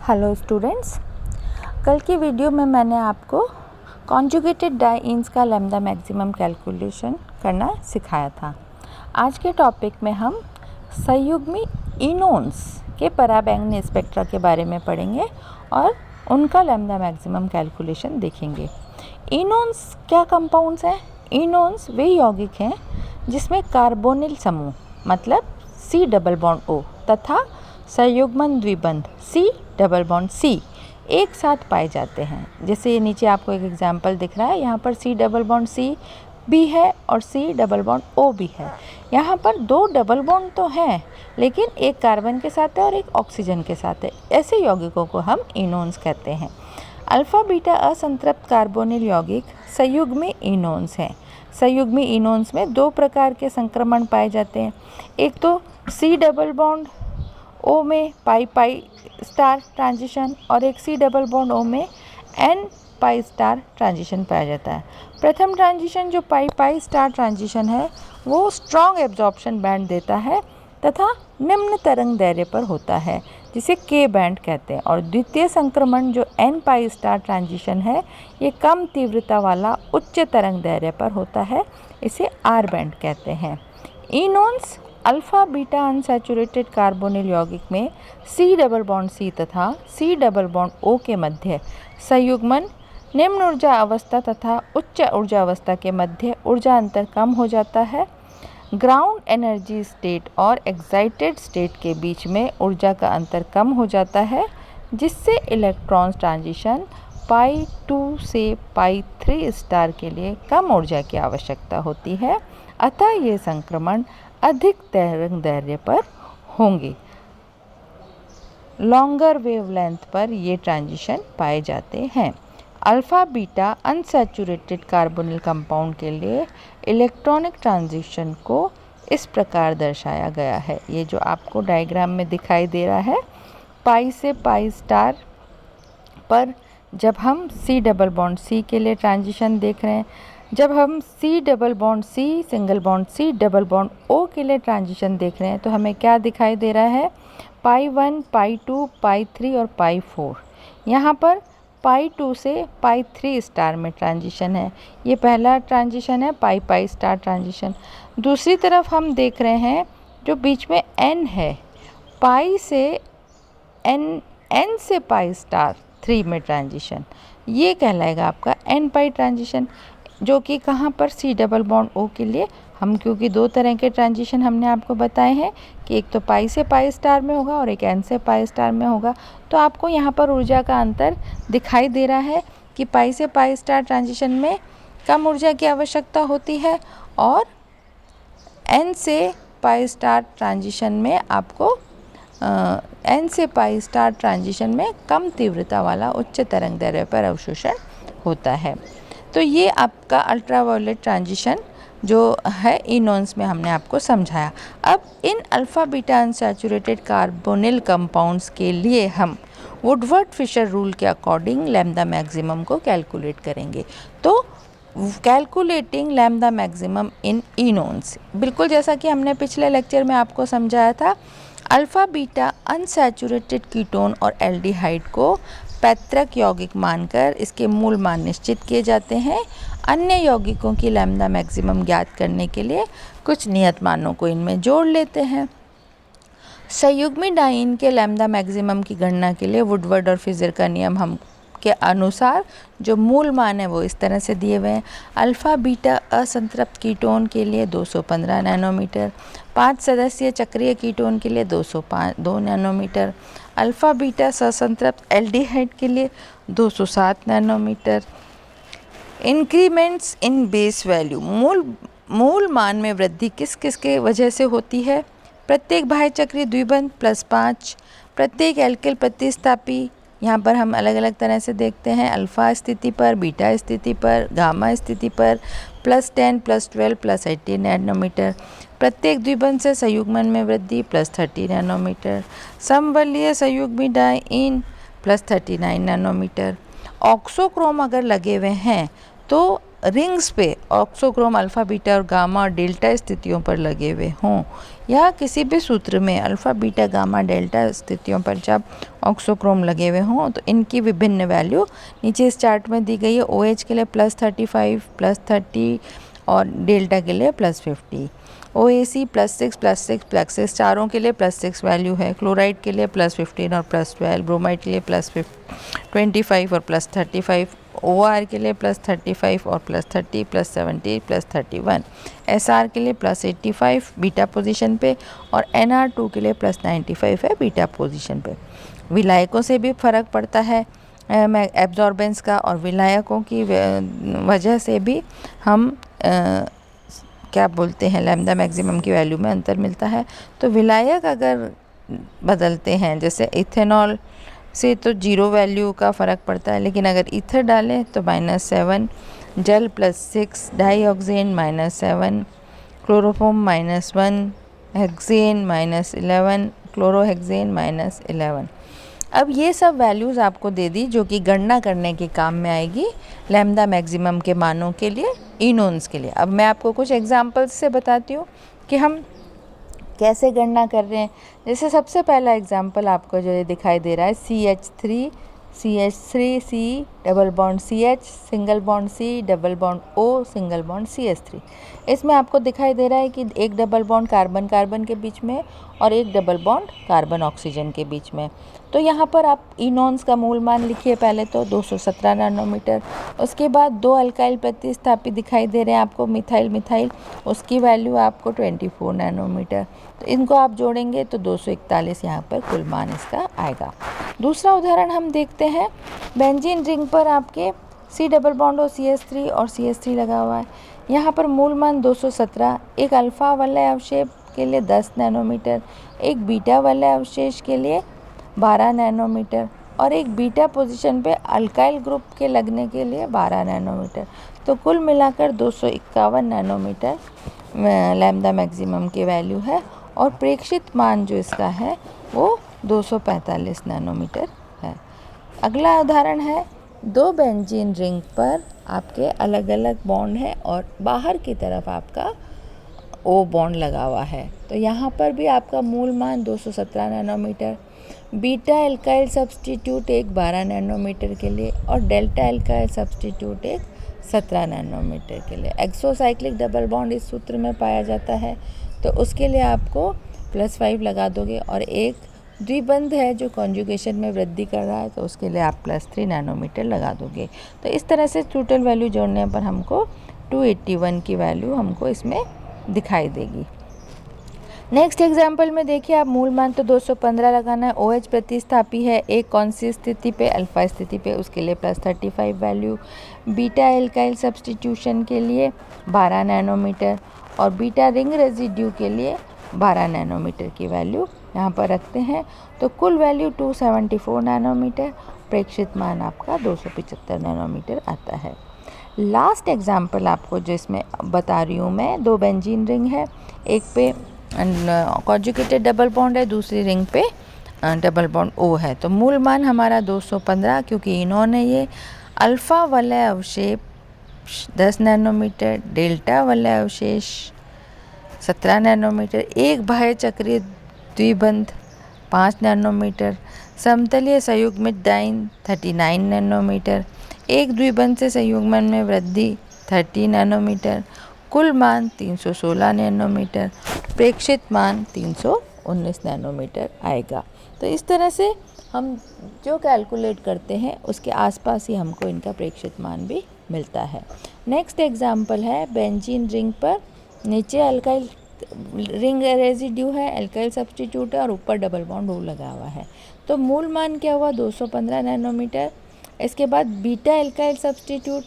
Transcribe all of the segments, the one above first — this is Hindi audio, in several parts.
हेलो स्टूडेंट्स, कल की वीडियो में मैंने आपको कॉन्जुगेटेड डाइईन्स का लैम्डा मैक्सिमम कैलकुलेशन करना सिखाया था। आज के टॉपिक में हम संयुग्मी इनोन्स के पराबैंगनी स्पेक्ट्रा के बारे में पढ़ेंगे और उनका लैम्डा मैक्सिमम कैलकुलेशन देखेंगे। इनोन्स क्या कंपाउंड्स हैं? इनोन्स वे यौगिक हैं जिसमें कार्बोनिल समूह मतलब C डबल बॉन्ड O तथा संयुग्मन द्विबंध C डबल बॉन्ड C एक साथ पाए जाते हैं। जैसे ये नीचे आपको एक एग्जाम्पल दिख रहा है, यहाँ पर C डबल बॉन्ड C भी है और C डबल बॉन्ड O भी है। यहाँ पर दो डबल बॉन्ड तो हैं लेकिन एक कार्बन के साथ है और एक ऑक्सीजन के साथ है। ऐसे यौगिकों को हम इनोन्स कहते हैं। अल्फा बीटा असंतृप्त कार्बोनिल यौगिक संयुग्मी इनोन्स हैं। संयुग्मी इनोन्स में दो प्रकार के संक्रमण पाए जाते हैं। एक तो C डबल बॉन्ड O में पाई पाई स्टार ट्रांजिशन और एक C डबल बॉन्ड O में N पाई स्टार ट्रांजिशन पाया जाता है। प्रथम ट्रांजिशन जो पाई पाई स्टार ट्रांजिशन है वो स्ट्रॉन्ग एब्जॉर्प्शन बैंड देता है तथा निम्न तरंग दैर्ध्य पर होता है जिसे K बैंड कहते हैं, और द्वितीय संक्रमण जो N पाई स्टार ट्रांजिशन है ये कम तीव्रता वाला उच्च तरंग दैर्ध्य पर होता है, इसे R बैंड कहते हैं। इनोन्स अल्फा बीटा अनसैचुरेटेड कार्बोनिल यौगिक में C डबल बॉन्ड C तथा C डबल बॉन्ड O के मध्य संयुग्मन निम्न ऊर्जा अवस्था तथा उच्च ऊर्जा अवस्था के मध्य ऊर्जा अंतर कम हो जाता है। ग्राउंड एनर्जी स्टेट और एक्साइटेड स्टेट के बीच में ऊर्जा का अंतर कम हो जाता है जिससे इलेक्ट्रॉन ट्रांजिशन पाई 2 से पाई 3 स्टार के लिए कम ऊर्जा की आवश्यकता होती है, अतः ये संक्रमण अधिक तरंग दैर्ध्य पर होंगे। लॉन्गर वेवलेंथ पर ये ट्रांजिशन पाए जाते हैं। Alpha beta unsaturated carbonyl compound के लिए इलेक्ट्रॉनिक ट्रांजिशन को इस प्रकार दर्शाया गया है। ये जो आपको डायग्राम में दिखाई दे रहा है, पाई से पाई स्टार पर जब हम C डबल बॉन्ड C के लिए ट्रांजिशन देख रहे हैं, जब हम C double bond C single bond C double bond O के लिए ट्रांजिशन देख रहे हैं तो हमें क्या दिखाई दे रहा है? पाई 1, पाई 2, पाई 3 और पाई 4। यहाँ पर पाई 2 से पाई 3 स्टार में ट्रांजिशन है। ये पहला ट्रांजिशन है, पाई पाई स्टार ट्रांजिशन। दूसरी तरफ हम देख रहे हैं जो बीच में N है, पाई से N से पाई स्टार 3 में ट्रांजिशन, ये कहलाएगा आपका N पाई ट्रांजिशन, जो कि कहाँ पर C डबल बॉन्ड O के लिए हम, क्योंकि दो तरह के ट्रांजिशन हमने आपको बताए हैं कि एक तो पाई से पाई स्टार में होगा और एक N से पाई स्टार में होगा, तो आपको यहाँ पर ऊर्जा का अंतर दिखाई दे रहा है कि पाई से पाई स्टार ट्रांजिशन में कम ऊर्जा की आवश्यकता होती है और N से पाई स्टार ट्रांजिशन में आपको N से पाई स्टार ट्रांजिशन में कम तीव्रता वाला उच्च तरंग दैर्ध्य पर अवशोषण होता है। तो ये आपका अल्ट्रावायोलेट ट्रांजिशन जो है इनोन्स में हमने आपको समझाया। अब इन alpha beta unsaturated carbonyl compounds के लिए हम वुडवर्ड फिशर रूल के अकॉर्डिंग लैम्डा मैक्सिमम को कैलकुलेट करेंगे। तो calculating lambda maximum in enones, बिल्कुल जैसा कि हमने पिछले लेक्चर में आपको समझाया था, अल्फ़ा बीटा अनसैचुरेटेड कीटोन और एल्डिहाइड को पैतृक यौगिक मानकर इसके मूल मान निश्चित किए जाते हैं। अन्य यौगिकों की लैम्डा मैक्सिमम ज्ञात करने के लिए कुछ नियत मानों को इनमें जोड़ लेते हैं। संयुग्मी डाइईन के लैम्डा मैक्सिमम की गणना के लिए वुडवर्ड और फिशर का नियम हम के अनुसार जो मूल मान है वो इस तरह से दिए हुए हैं। अल्फ़ा बीटा असंतृप्त कीटोन के लिए 215 नैनोमीटर, 5 सदस्यीय चक्रीय कीटोन के लिए 202 नैनोमीटर, अल्फ़ा बीटा ससंतृप्त एल्डिहाइड के लिए 207 नैनोमीटर। इंक्रीमेंट्स इन बेस वैल्यू, मूल मान में वृद्धि किस किस के वजह से होती है? प्रत्येक बाह्य चक्रीय द्विबंध +5, प्रत्येक एल्किल प्रतिस्थापी, यहाँ पर हम अलग अलग तरह से देखते हैं, अल्फ़ा स्थिति पर, बीटा स्थिति पर, गामा स्थिति पर +10, +12, +18 नैनोमीटर। प्रत्येक द्विबंध से संयुग्मन में वृद्धि +30 नैनोमीटर। समवलीय संयुग्मी डाइईन +39 नैनोमीटर। ऑक्सोक्रोम अगर लगे हुए हैं तो रिंग्स पे ऑक्सोक्रोम अल्फ़ा बीटा और गामा और डेल्टा स्थितियों पर लगे हुए हों या किसी भी सूत्र में अल्फ़ा बीटा गामा डेल्टा स्थितियों पर जब ऑक्सोक्रोम लगे हुए हों तो इनकी विभिन्न वैल्यू नीचे इस चार्ट में दी गई है। OH के लिए +35 +30 और डेल्टा के लिए +50। OAC +6 +6 +6 चारों के लिए +6 वैल्यू है। क्लोराइड के लिए +15 और +12, ब्रोमाइड के लिए +25 और +35, OR के लिए +35 और +30 +70 +31, SR के लिए +85 बीटा पोजीशन पे और NR2 के लिए +95 है बीटा पोजीशन पे। विलायकों से भी फ़र्क पड़ता है एब्जॉर्बेंस का, और विलायकों की वजह से भी हम क्या बोलते हैं लैम्डा मैक्सिमम की वैल्यू में अंतर मिलता है। तो विलायक अगर बदलते हैं, जैसे इथेनॉल से तो 0 वैल्यू का फ़र्क पड़ता है, लेकिन अगर ईथर डालें तो -7, जल +6, डाईऑक्सेन -7, क्लोरोफॉर्म -1, हेक्सेन -11, क्लोरोहेक्सेन -11। अब ये सब वैल्यूज़ आपको दे दी जो कि गणना करने के काम में आएगी लैम्डा मैक्सिमम के मानों के लिए, इनोन्स के लिए। अब मैं आपको कुछ एग्जांपल्स से बताती हूँ कि हम कैसे गणना कर रहे हैं। जैसे सबसे पहला एग्जांपल आपको जो ये दिखाई दे रहा है CH3 CH3C double bond CH single bond C double bond O single bond CH3। इसमें आपको दिखाई दे रहा है कि एक डबल बॉन्ड कार्बन कार्बन के बीच में और एक डबल बॉन्ड कार्बन ऑक्सीजन के बीच में। तो यहाँ पर आप इनोन्स का मूल मान लिखिए पहले तो 217 नैनोमीटर। उसके बाद 2 अल्काइल प्रतिस्थापी दिखाई दे रहे हैं आपको मिथाइल मिथाइल, उसकी वैल्यू आपको 24 नैनोमीटर। तो इनको आप जोड़ेंगे तो 241 यहाँ पर कुल मान इसका आएगा। दूसरा उदाहरण हम देखते हैं, बेंजीन रिंग पर आपके C डबल बॉन्ड और CH3 और CH3 लगा हुआ है। यहाँ पर मूल मान 217, एक अल्फ़ा वलय अवशेष के लिए 10 नैनोमीटर, एक बीटा वलय अवशेष के लिए 12 नैनोमीटर और एक बीटा पोजीशन पे अल्काइल ग्रुप के लगने के लिए 12 नैनोमीटर। तो कुल मिलाकर 251 नैनोमीटर लैम्डा मैक्सिमम की वैल्यू है, और प्रेक्षित मान जो इसका है वो 245 नैनोमीटर है। अगला उदाहरण है, 2 बेंजीन रिंग पर आपके अलग अलग बॉन्ड है और बाहर की तरफ आपका O बॉन्ड लगा हुआ है। तो यहाँ पर भी आपका मूल मान 217 नैनोमीटर, बीटा एल्काइल सब्सटीट्यूट एक 12 नैनोमीटर के लिए और डेल्टा एल्काइल सब्सटीट्यूट एक 17 नैनोमीटर के लिए। एक्सोसाइक्लिक डबल बॉन्ड इस सूत्र में पाया जाता है, तो उसके लिए आपको +5 लगा दोगे, और एक द्विबंध है जो कॉन्जुगेशन में वृद्धि कर रहा है तो उसके लिए आप +3 नैनोमीटर लगा दोगे। तो इस तरह से टोटल वैल्यू जोड़ने पर हमको 281 की वैल्यू हमको इसमें दिखाई देगी। नेक्स्ट एग्जाम्पल में देखिए, आप मूल मान तो 215 लगाना है। OH प्रतिस्थापी है एक कौन सी स्थिति पे, अल्फा स्थिति पे, उसके लिए +35 वैल्यू। बीटा एल्काइल सब्सटीट्यूशन के लिए 12 नैनोमीटर और बीटा रिंग रेजिड्यू के लिए 12 नैनोमीटर की वैल्यू यहाँ पर रखते हैं। तो कुल वैल्यू 274 नैनोमीटर, प्रेक्षित मान आपका 275 नैनोमीटर आता है। लास्ट एग्जाम्पल आपको जो इसमें बता रही हूँ मैं, 2 बेंजीन रिंग है, एक पे कॉन्जुगेटेड डबल बॉन्ड है, दूसरी रिंग पे डबल बॉन्ड O है। तो मूल मान हमारा 215, क्योंकि इन्होंने ये अल्फ़ा वलय अवशेष 10 नैनोमीटर, डेल्टा वलय अवशेष 17 नैनोमीटर, एक बाह्य चक्रीय द्विबंध 5 नैनोमीटर, समतलीय संयुग्मित डाइन 39 नैनोमीटर, एक द्विबंध से संयुग्मन में वृद्धि 30 नैनोमीटर, कुल मान 316 नैनोमीटर, प्रेक्षित मान 319 नैनोमीटर आएगा। तो इस तरह से हम जो कैलकुलेट करते हैं उसके आसपास ही हमको इनका प्रेक्षित मान भी मिलता है। नेक्स्ट एग्जांपल है, बेंजीन रिंग पर नीचे अल्काइल रिंग रेजिड्यू है, अल्काइल सब्सटीट्यूट है और ऊपर डबल बॉन्ड O लगा हुआ है। तो मूल मान क्या हुआ, 215 नैनोमीटर। इसके बाद बीटा अल्काइल सब्सटीट्यूट,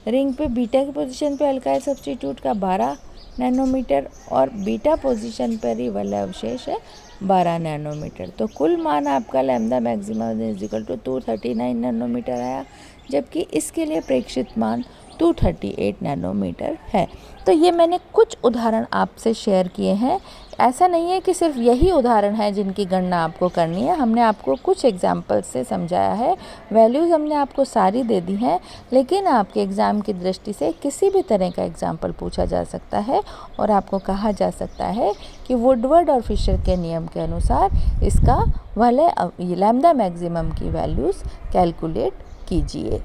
रिंग पे बीटा की पोजीशन पे अल्काइल सब्सटीट्यूट का 12 नैनोमीटर और बीटा पोजीशन पर ही वलय अवशेष है 12 नैनोमीटर। तो कुल मान आपका lambda maximum is equal to 239 nanometre आया, जबकि इसके लिए प्रेक्षित मान 238 नैनोमीटर है। तो ये मैंने कुछ उदाहरण आपसे शेयर किए हैं। ऐसा नहीं है कि सिर्फ यही उदाहरण है जिनकी गणना आपको करनी है, हमने आपको कुछ एग्जाम्पल्स से समझाया है। वैल्यूज़ हमने आपको सारी दे दी हैं, लेकिन आपके एग्ज़ाम की दृष्टि से किसी भी तरह का एग्जाम्पल पूछा जा सकता है और आपको कहा जा सकता है कि वुडवर्ड और फिशर के नियम के अनुसार इसका वाले लैम्डा मैक्सिमम की वैल्यूज़ कैलकुलेट कीजिए।